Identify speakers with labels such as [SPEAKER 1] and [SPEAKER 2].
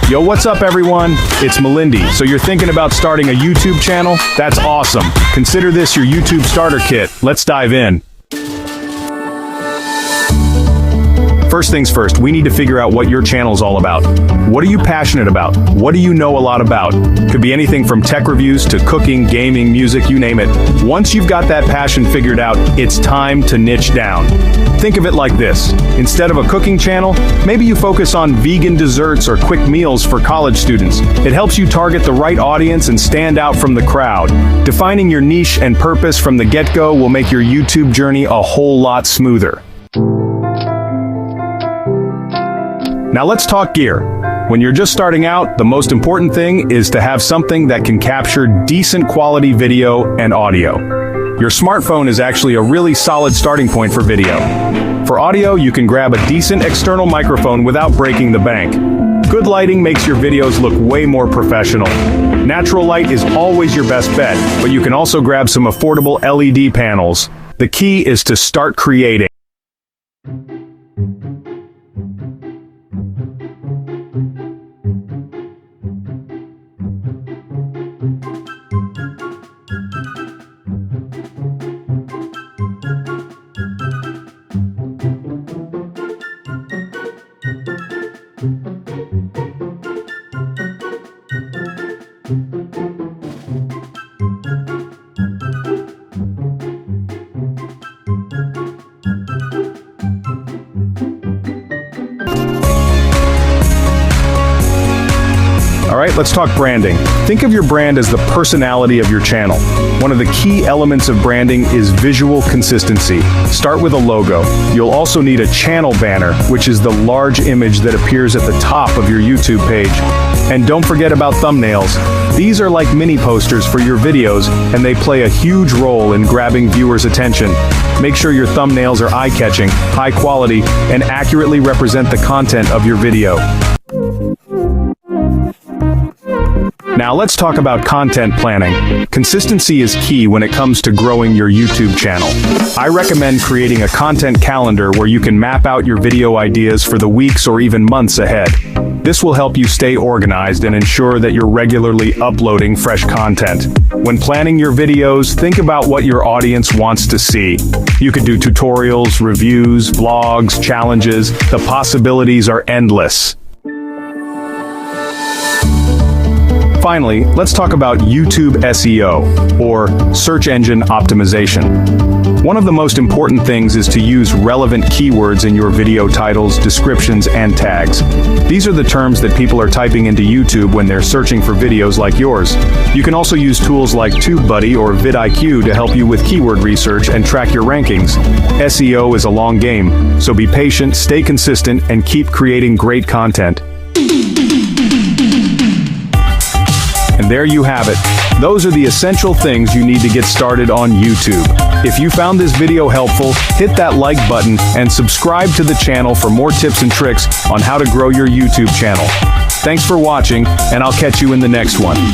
[SPEAKER 1] Yo, what's up everyone? It's Melindy. So you're thinking about starting a YouTube channel? That's awesome. Consider this your YouTube starter kit. Let's dive in. First things first, we need to figure out what your channel's all about. What are you passionate about? What do you know a lot about? Could be anything from tech reviews to cooking, gaming, music, you name it. Once you've got that passion figured out, it's time to niche down. Think of it like this. Instead of a cooking channel, maybe you focus on vegan desserts or quick meals for college students. It helps you target the right audience and stand out from the crowd. Defining your niche and purpose from the get-go will make your YouTube journey a whole lot smoother. Now let's talk gear. When you're just starting out, the most important thing is to have something that can capture decent quality video and audio. Your smartphone is actually a really solid starting point for video. For audio, you can grab a decent external microphone without breaking the bank. Good lighting makes your videos look way more professional. Natural light is always your best bet, but you can also grab some affordable LED panels. The key is to start creating. Alright, let's talk branding. Think of your brand as the personality of your channel. One of the key elements of branding is visual consistency. Start with a logo. You'll also need a channel banner, which is the large image that appears at the top of your YouTube page. And don't forget about thumbnails. These are like mini posters for your videos, and they play a huge role in grabbing viewers' attention. Make sure your thumbnails are eye-catching, high quality, and accurately represent the content of your video. Now let's talk about content planning. Consistency is key when it comes to growing your YouTube channel. I recommend creating a content calendar where you can map out your video ideas for the weeks or even months ahead. This will help you stay organized and ensure that you're regularly uploading fresh content. When planning your videos, think about what your audience wants to see. You could do tutorials, reviews, vlogs, challenges. The possibilities are endless. Finally, let's talk about YouTube SEO, or search engine optimization. One of the most important things is to use relevant keywords in your video titles, descriptions, and tags. These are the terms that people are typing into YouTube when they're searching for videos like yours. You can also use tools like TubeBuddy or vidIQ to help you with keyword research and track your rankings. SEO is a long game, so be patient, stay consistent, and keep creating great content. And there you have it. Those are the essential things you need to get started on YouTube. If you found this video helpful, hit that like button and subscribe to the channel for more tips and tricks on how to grow your YouTube channel. Thanks for watching, and I'll catch you in the next one.